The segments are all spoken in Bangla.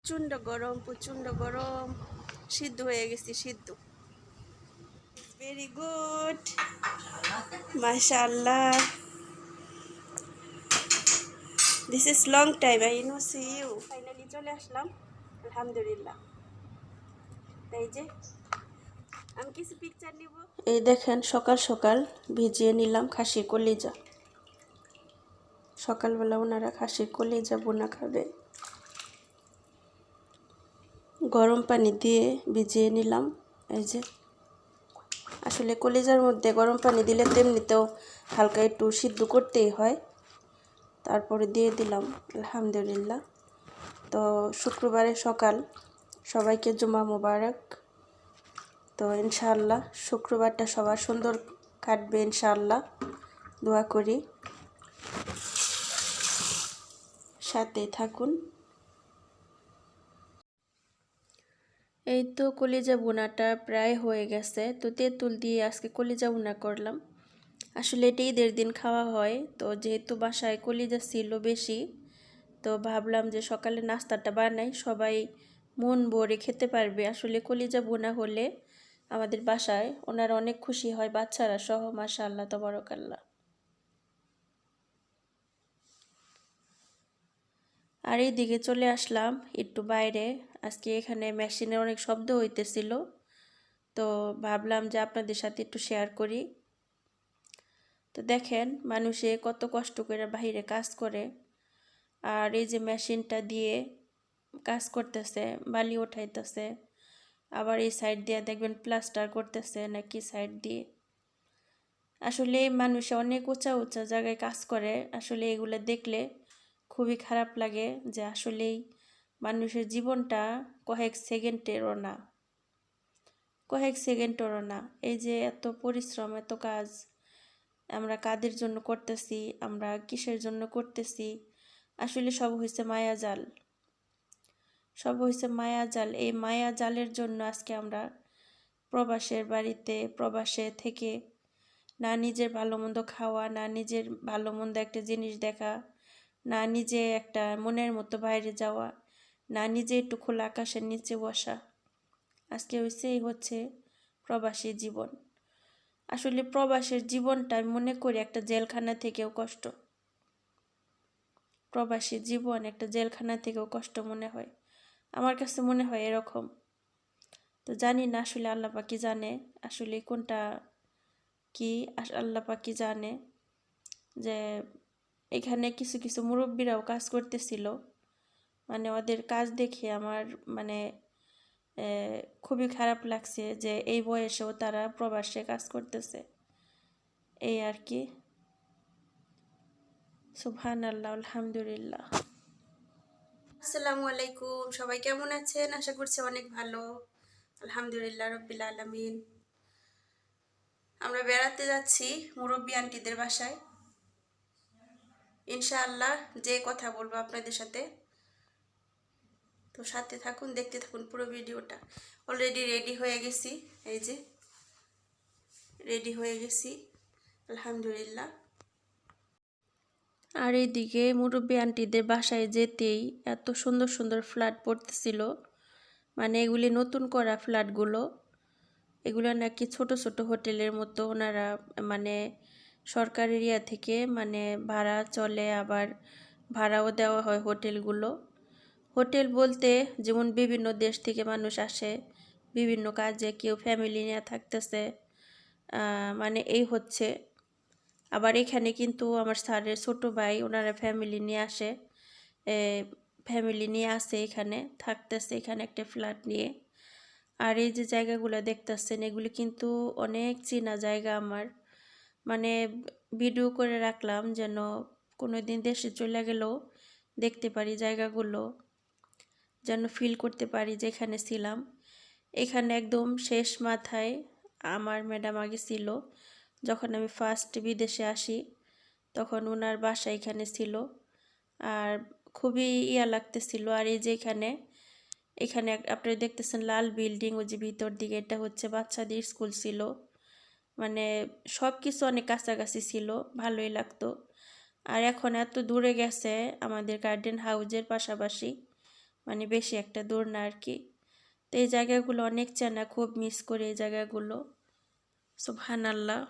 প্রচণ্ড গরম সিদ্ধ হয়ে গেছি সিদ্ধ ভেরি গুড মাশাআল্লাহ this is long time I no see you finally চলে আসলাম আলহামদুলিল্লাহ তাই যে আমি কিছু পিকচার নিব এই দেখেন সকাল সকাল ভিজিয়ে নিলাম খাসির কলিজা সকালবেলা ওনারা খাসির কলিজা বোনা খাবে গরম পানি দিয়ে ভিজিয়ে নিলাম এই যে আসলে কলিজার মধ্যে গরম পানি দিলে তেমনিতেও হালকা একটু সিদ্ধ করতেই হয় তারপরে দিয়ে দিলাম আলহামদুলিল্লাহ তো শুক্রবারের সকাল সবাইকে জুমা মোবারক তো ইনশাআল্লাহ শুক্রবারটা সবার সুন্দর কাটবে ইনশাআল্লাহ দোয়া করি সাথে থাকুন এই তো কলিজা বোনাটা প্রায় হয়ে গেছে তো তেঁতুল দিয়ে আজকে কলিজা বোনা করলাম আসলে এটা ঈদের দিন খাওয়া হয় তো যেহেতু বাসায় কলিজা ছিল বেশি তো ভাবলাম যে সকালে নাস্তাটা বানাই সবাই মন ভরে খেতে পারবে আসলে কলিজা বোনা হলে আমাদের বাসায় ওনারা অনেক খুশি হয় বাচ্চারা সহ মাশাআল্লাহ তাবারাকাল্লাহ আর এইদিকে চলে আসলাম একটু বাইরে আজকে এখানে মেশিনের অনেক শব্দ হইতেছিল তো ভাবলাম যে আপনাদের সাথে একটু শেয়ার করি তো দেখেন মানুষে কত কষ্ট করে বাইরে কাজ করে আর এই যে মেশিনটা দিয়ে কাজ করতেছে বালি উঠাইতেছে আবার এই সাইড দিয়ে দেখবেন প্লাস্টার করতেছে নাকি সাইড দিয়ে আসলে মানুষে অনেক উঁচা উঁচা জায়গায় কাজ করে আসলে এগুলো দেখলে খুবই খারাপ লাগে যে আসলেই মানুষের জীবনটা কয়েক সেকেন্ডেরও না এই যে এত পরিশ্রম এত কাজ আমরা কাদের জন্য করতেছি আমরা কিসের জন্য করতেছি আসলে সব হয়েছে মায়াজাল এই মায়া জালের জন্য আজকে আমরা প্রবাসের বাড়িতে প্রবাসে থেকে না নিজের ভালো মন্দ খাওয়া না নিজের ভালো মন্দ একটা জিনিস দেখা না নিজে একটা মনের মতো বাইরে যাওয়া না নিজে একটু খোলা আকাশের নিচে বসা আজকে হচ্ছে প্রবাসী জীবন আসলে প্রবাসের জীবনটা আমি মনে করি একটা জেলখানা থেকেও কষ্ট প্রবাসী জীবন একটা জেলখানা থেকেও কষ্ট মনে হয় আমার কাছে মনে হয় এরকম তো জানি না আসলে আল্লাহ পাকি জানে আসলে কোনটা কি আল্লাহ পাকি জানে যে এখানে কিছু কিছু মুরব্বীরাও কাজ করতেছিল মানে ওদের কাজ দেখে আমার মানে খুবই খারাপ লাগছে যে এই বয়সেও তারা প্রবাসে কাজ করতেছে এই আর কি সুবহানাল্লাহ আলহামদুলিল্লাহ আসসালামু আলাইকুম সবাই কেমন আছেন আশা করছি অনেক ভালো আলহামদুলিল্লাহ রাব্বিল আলামিন আমরা বেড়াতে যাচ্ছি মুরব্বী আন্টিদের বাসায় ইনশাআল্লাহ যে কথা বলবো আপনাদের সাথে তো সাথে থাকুন দেখতে থাকুন পুরো ভিডিওটা অলরেডি রেডি হয়ে গেছি এই যে রেডি হয়ে গেছি আলহামদুলিল্লাহ আর এইদিকে মুরব্বী আন্টিদের বাসায় যেতেই এত সুন্দর সুন্দর ফ্ল্যাট পড়তেছিল মানে এগুলি নতুন করা ফ্ল্যাটগুলো এগুলো নাকি ছোট ছোট হোটেলের মতো ওনারা মানে সরকার এরিয়া থেকে মানে ভাড়া চলে আবার ভাড়াও দেওয়া হয় হোটেলগুলো হোটেল বলতে যেমন বিভিন্ন দেশ থেকে মানুষ আসে বিভিন্ন কাজে কেউ ফ্যামিলি নিয়ে থাকতেছে মানে এই হচ্ছে আবার এখানে কিন্তু আমার স্যারের ছোট ভাই ওনারা ফ্যামিলি নিয়ে আসে এখানে থাকতেছে এখানে একটা ফ্ল্যাট নিয়ে আর এই যে জায়গাগুলো দেখতেছেন এগুলি কিন্তু অনেক চেনা জায়গা আমার মানে ভিডিও করে রাখলাম যেন কোনো দিন দেশে চলে গেলেও দেখতে পারি জায়গাগুলো যেন ফিল করতে পারি যেখানে ছিলাম এখানে একদম শেষ মাথায় আমার ম্যাডাম আগে ছিল যখন আমি ফার্স্ট বিদেশে আসি তখন ওনার বাসা এখানে ছিল আর খুবই লাগতেছিল আর এই যে এখানে আপনারা দেখতেছেন লাল বিল্ডিং ওই যে ভিতর দিকে এটা হচ্ছে বাচ্চাদের স্কুল ছিল মানে সব কিছু অনেক কাছাকাছি ছিল ভালোই লাগতো আর এখন এত দূরে গেছে আমাদের গার্ডেন হাউজের পাশাপাশি মানে বেশি একটা দূর না আর কি। তো এই জায়গাগুলো অনেক চেনা, খুব মিস করে এই জায়গাগুলো। সুবহানাল্লাহ।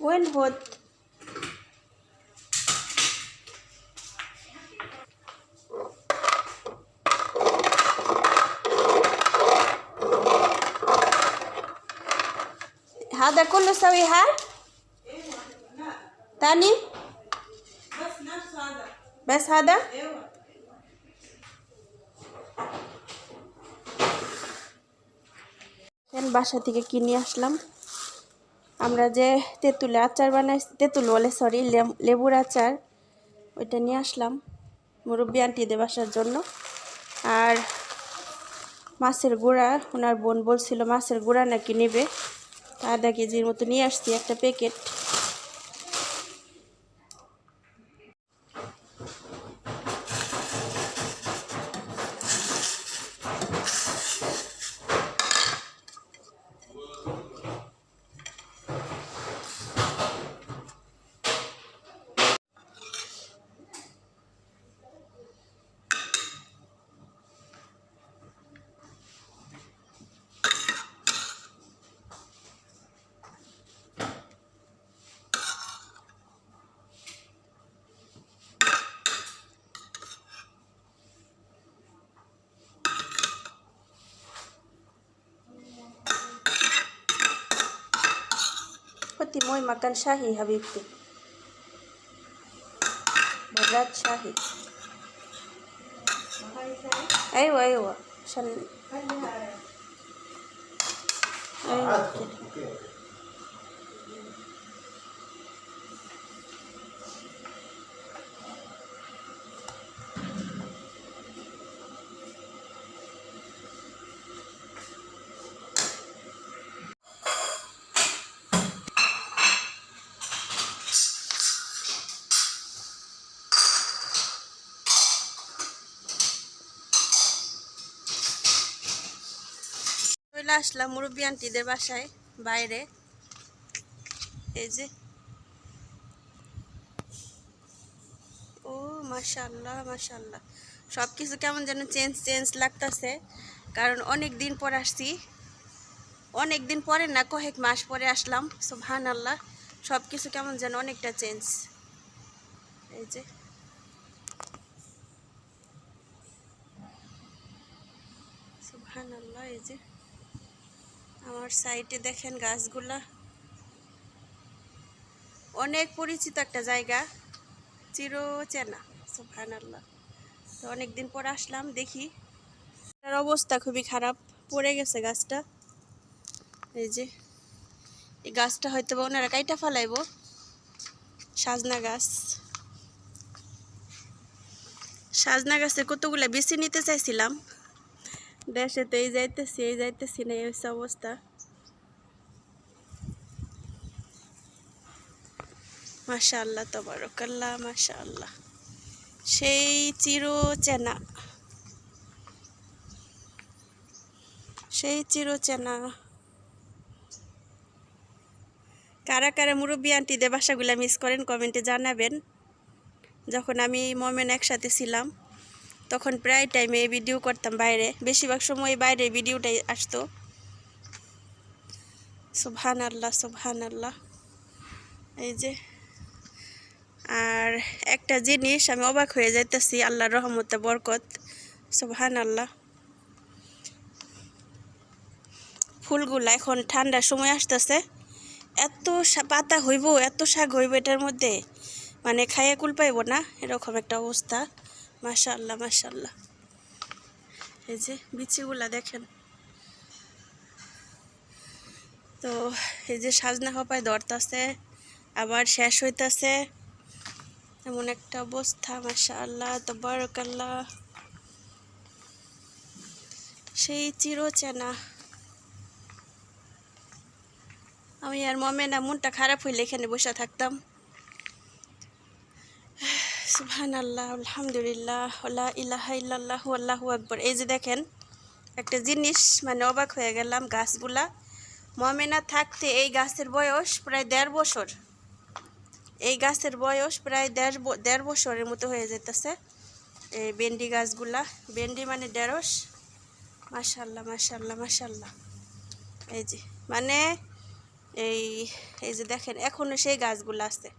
وين هود؟ هذا كله سوي هاد؟ تاني؟ بس نفس هذا. بس هذا؟ ايوه. বাসা থেকে কিনে আসলাম আমরা যে তেঁতুলের আচার বানাই, তেঁতুল বলে সরি, লেবুর আচার, ওইটা নিয়ে আসলাম মুরব্বি আন্টিদের বাসার জন্য। আর মাছের গুঁড়া, ওনার বোন বলছিল মাছের গুঁড়া নাকি নেবে, আধা কেজির মতো নিয়ে আসছি একটা প্যাকেট। حطي موي مكان شاهي حبيبتي، براد شاهي. ايوه ايوه عشان ايوه كده. চলে আসলাম মুরব্বি আন্টিদের বাসায় বাইরে। এই যে ও মাশাআল্লাহ মাশাআল্লাহ, সব কিছু কেমন যেন চেঞ্জ চেঞ্জ লাগতেছে, কারণ অনেক দিন পর আসছি, অনেক দিন পরে না, কয়েক মাস পরে আসলাম। সুবহানাল্লাহ, সব কিছু কেমন যেন অনেকটা চেঞ্জ। এই যে সুবহানাল্লাহ, এই যে আমার সাইডে দেখেন গাছগুলা, অনেক পরিচিত একটা জায়গা, চিরচেনা। সুবহানাল্লাহ, তো অনেকদিন পর আসলাম, দেখি তার অবস্থা খুবই খারাপ, পড়ে গেছে গাছটা। এই যে এই গাছটা হয়তো বা ওনারা কাইটা ফেলাইব, সাজনা গাছ। সাজনা গাছের কতগুলো বেছে নিতে চাইছিলাম, দেশে তো এই যাইতেছি না, এই হচ্ছে অবস্থা। মাশাআল্লাহ তাবারাকাল্লাহ মাশাআল্লাহ, সেই চিরচেনা, সেই চিরচেনা। কারা কারা মুরব্বি আন্টিদের বাসাগুলো মিস করেন কমেন্টে জানাবেন। যখন আমি মোমেন একসাথে ছিলাম তখন প্রায় টাইমে ভিডিও করতাম বাইরে, বেশিরভাগ সময় বাইরে ভিডিওটাই আসতো। সুবহানাল্লাহ সুবহানাল্লাহ। এই যে আর একটা জিনিস আমি অবাক হয়ে যাইতেছি, আল্লাহর রহমতে বরকত। সুবহানাল্লাহ, ফুলগুলা এখন ঠান্ডার সময় আসতেছে, এত পাতা হইব, এত শাক হইব এটার মধ্যে, মানে খাইয়ে কুল পাইব না, এরকম একটা অবস্থা। মাশাআল্লাহ মাশাআল্লাহ। এই যে বিচিগুলা দেখেন, তো এই যে সাজনা হপায় ধরতেছে, আবার শেষ হইতেছে, এমন একটা অবস্থা। মাশাআল্লাহ তাবারাকাল্লাহ, সেই চিরচেনা। আমি আর মোমেনা মনটা খারাপ হইলে এখানে বসে থাকতাম। সুবহানাল্লাহ আলহামদুলিল্লাহ লা ইলাহা ইল্লাল্লাহু আল্লাহু আকবার। এই যে দেখেন একটা জিনিস, মানে অবাক হয়ে গেলাম, গাছগুলা মমেনা থাকতে এই গাছের বয়স প্রায় 1.5 বছর। এই গাছের বয়স প্রায় 1.5 বছরের মতো হয়ে যেতেছে। এই ভেন্ডি গাছগুলা, ভেন্ডি মানে ঢেঁড়স। মাশাল্লাহ মাশাল্লাহ মাশাল্লাহ। এই যে মানে এই এই যে দেখেন এখনো সেই গাছগুলো আছে।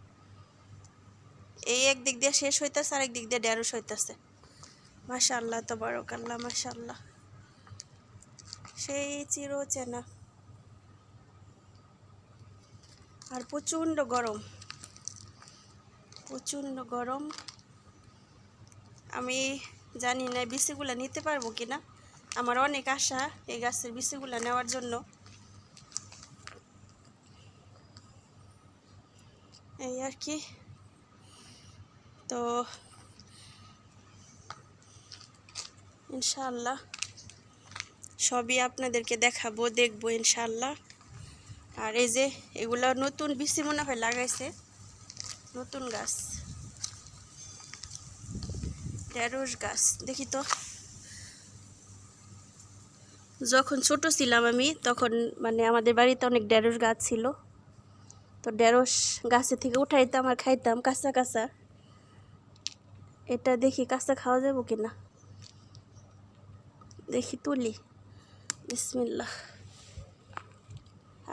এই একদিক দিয়ে শেষ হইতেছে, আরেক দিক দিয়ে ঢেঁড়স হইতেছে। মাশাল্লাহ তাবারাকাল্লাহ মাশাল্লাহ, সেই চিরচেনা। আর প্রচণ্ড গরম, প্রচণ্ড গরম। আমি জানি না বিচিগুলা নিতে পারবো কিনা। আমার অনেক আশা এই গাছের বিচিগুলা নেওয়ার জন্য। এই আর কি। তো ইনশাআল্লাহ সবই আপনাদেরকে দেখাবো, দেখবো ইনশাআল্লাহ। আর এই যে এগুলো নতুন বিচি মনে হয় লাগাইছে, নতুন গাছ, ঢেঁড়স গাছ। দেখি তো, যখন ছোট ছিলাম আমি তখন মানে আমাদের বাড়িতে অনেক ঢেঁড়স গাছ ছিল। তো ঢেঁড়স গাছে থেকে উঠাইতাম আর খাইতাম কাঁচা কাঁচা। এটা দেখি কাঁচা খাওয়া যাবো কিনা, দেখি তুলি। বিসমিল্লাহ।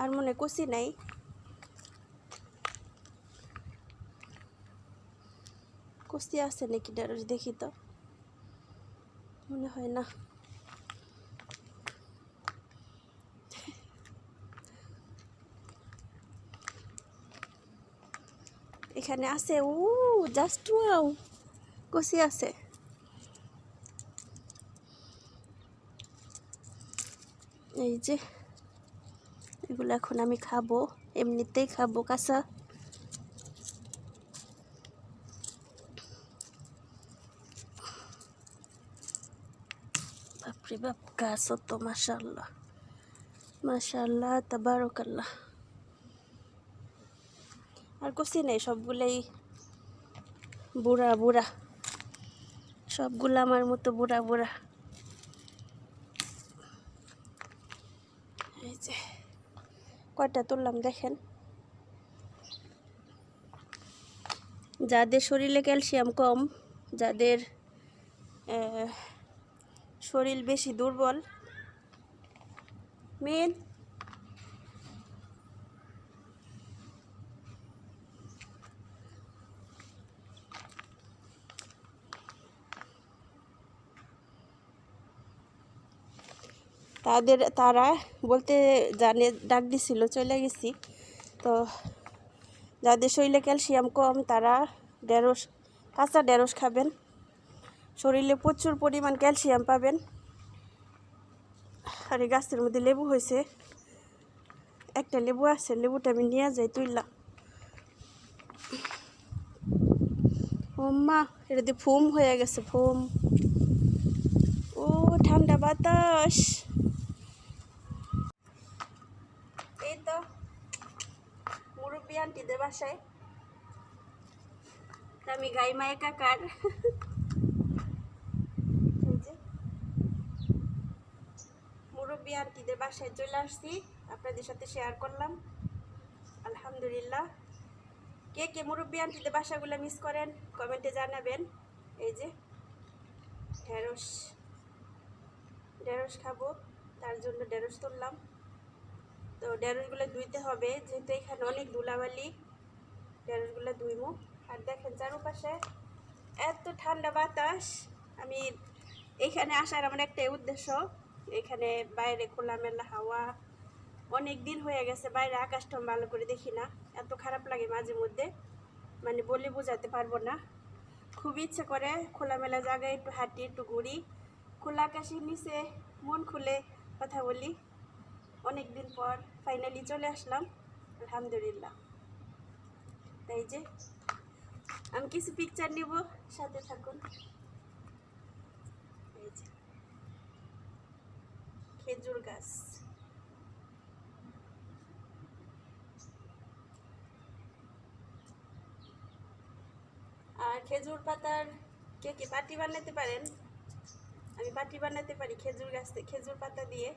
আর মনে কষি নাই, কষি আছে নাকি ঢেঁড়স, দেখি তো, মনে হয় না। এখানে আছে, ও জাস্ট ওয়াও, কষি আছে। এই যে এগুলো এখন আমি খাবো, এমনিতেই খাবো কাঁচা। বাপরে বাপ, গাছও তো মাশাআল্লাহ মাশাআল্লাহ তাবারাকাল্লাহ। আর কষি নেই, সবগুলাই বুড়া বুড়া, সবগুলো আমার মতো বুড়া বুড়া। এই যে কয়টা তুললাম দেখেন। যাদের শরীরে ক্যালসিয়াম কম, যাদের শরীর বেশি দুর্বল, মেন তারা বলতে জানে, ডাক দিছিল, চলে গেছি। তো যাদের শরীরে ক্যালসিয়াম কম তারা ঢেঁড়স, কাঁচা ঢেঁড়স খাবেন, শরীরে প্রচুর পরিমাণ ক্যালসিয়াম পাবেন। আর এই গাছের মধ্যে লেবু হয়েছে, একটা লেবু আছে, লেবুটা আমি নিয়ে যাই তুইলা। ও মা, এটা দিয়ে ফুম হয়ে গেছে, ফুম। ও ঠান্ডা বাতাস। এই তো মুরব্বী আন্টিদের বাসায়, আমি গাই মায়ে কাকার মুরব্বী আন্টিদের বাসায় চলে আসছি, আপনাদের সাথে শেয়ার করলাম। আলহামদুলিল্লাহ। কে কে মুরব্বী আন্টিদের বাসাগুলো মিস করেন কমেন্টে জানাবেন। এই যে ঢেঁড়স, ঢেঁড়স খাবো, তার জন্য ঢেঁড়স তুললাম। তো ঢেঁড়সগুলো ধুইতে হবে, যেহেতু এখানে অনেক ধুলাবালি, ঢেঁড়সগুলো ধুইমু। আর দেখেন চারপাশে এত ঠান্ডা বাতাস। আমি এখানে আসার আমার একটাই উদ্দেশ্য, এখানে বাইরে খোলামেলা হাওয়া। অনেক দিন হয়ে গেছে বাইরে আকাশটা ভালো করে দেখি না, এত খারাপ লাগে মাঝে মধ্যে, মানে বলে বোঝাতে পারবো না। খুব ইচ্ছে করে খোলামেলা জায়গায় একটু হাঁটি, একটু ঘুরি, খোলা আকাশের নিচে মন খুলে কথা বলি। অনেক দিন পর ফাইনালি চলে আসলাম, আলহামদুলিল্লাহ। তাই যে আমি কিছু পিকচার নিব, সাথে থাকুন। এই যে খেজুর গাছ, আর খেজুর পাতার কে কে পাটি বানাতে পারেন? আমি পাটি বানাতে পারি খেজুর গাছ, খেজুর পাতা দিয়ে,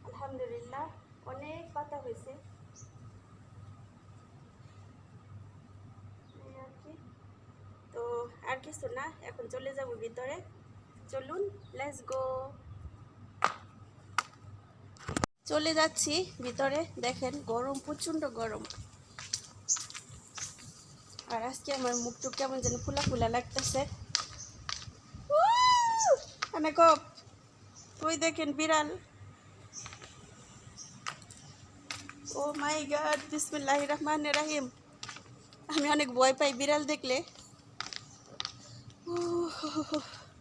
আলহামদুলিল্লাহ। অনেক পাতা হয়েছে আর কি। তো আর কিছু না, এখন চলে যাব ভিতরে। চলুন, লেটস গো। চলে যাচ্ছি ভিতরে। দেখেন গরম, প্রচণ্ড গরম। আর আজকে আমার মুখটুক কেমন যেন ফুলা ফুলা লাগতেছে। অনেক ওই দেখেন বিড়াল। ও মাই গড, বিসমিল্লাহির রহমানির রহিম। আমি অনেক ভয় পাই বিড়াল দেখলে।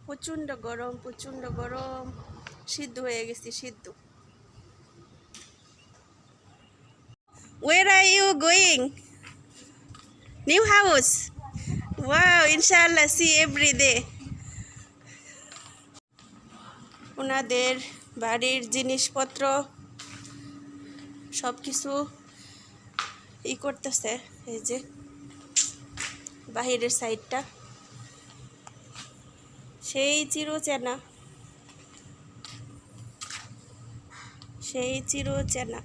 প্রচণ্ড গরম, প্রচণ্ড গরম। সিদ্ধ হয়ে গেছি, সিদ্ধ। Where are you going? New house. Wow, inshallah, see every day. ওনাদের বাড়ির জিনিসপত্র সব কিছু করতেছে। এই যে বাহিরের সাইডটা সেই চিরচেনা, সেই চিরচেনা।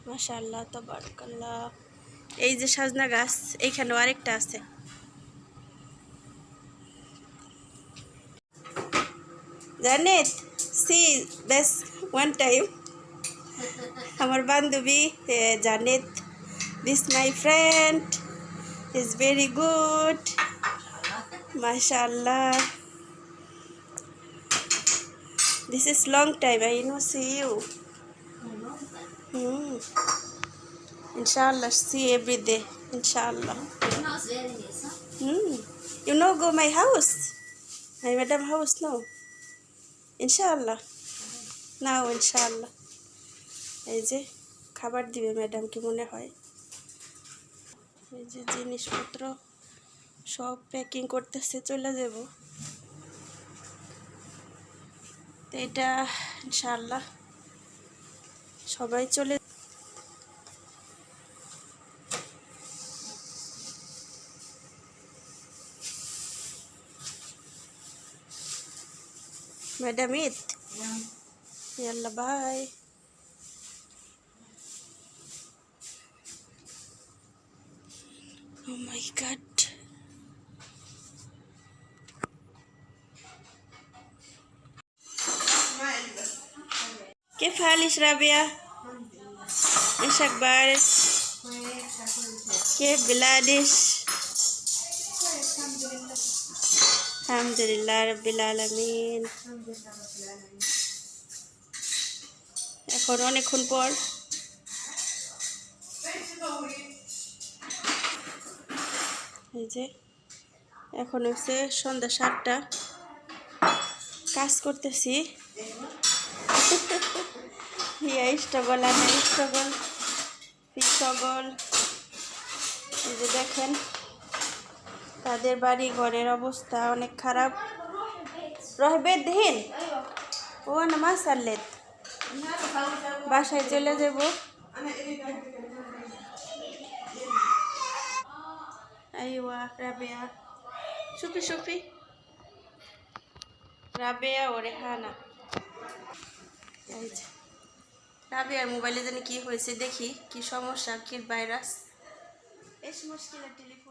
মাশাআল্লাহ, তাবারাকাল্লাহ। এই যে সাজনা গাছ, এইখানেও আরেকটা আছে। Janet, see base one time. আমার বান্ধবী Janet, this my friend is very good, মাশাআল্লাহ। This is long time I no see you. Inshallah, see every day. Inshallah. You know, go my house, my madam house now. Inshallah. Now, inshallah. এই যে খাবার দিবে ম্যাডাম, কি মনে হয়। এই যে জিনিসপত্র সব প্যাকিং করতেছে, চলে যাব। তো এটা ইনশাআল্লাহ সবাই চলে। ম্যাডাম ঈদ, ইয়াল্লা বাই। Oh my God. كيف حالك رابية؟ ايش اخبارك؟ كيف بلادك؟ الحمد لله رب العالمين। এখন অনেকক্ষণ পর এই যে এখন হচ্ছে সন্ধ্যা 7টা, কাজ করতেছি। স্ট্রাগল আর স্ট্রাগল, স্ট্রাগল। এই যে দেখেন তাদের বাড়ি ঘরের অবস্থা অনেক খারাপ। রহবে দিন ও নামাজ সাল্লেত, বাসায় চলে যাব। আইওয়া রাবেয়া, সুফি সুফি, রাবেয়া ও রেহানা। এই যে রাবেয়ার মোবাইলে জানি কি হয়েছে, দেখি কি সমস্যা, কি ভাইরাস। এস মুশকিল টেলিফোন।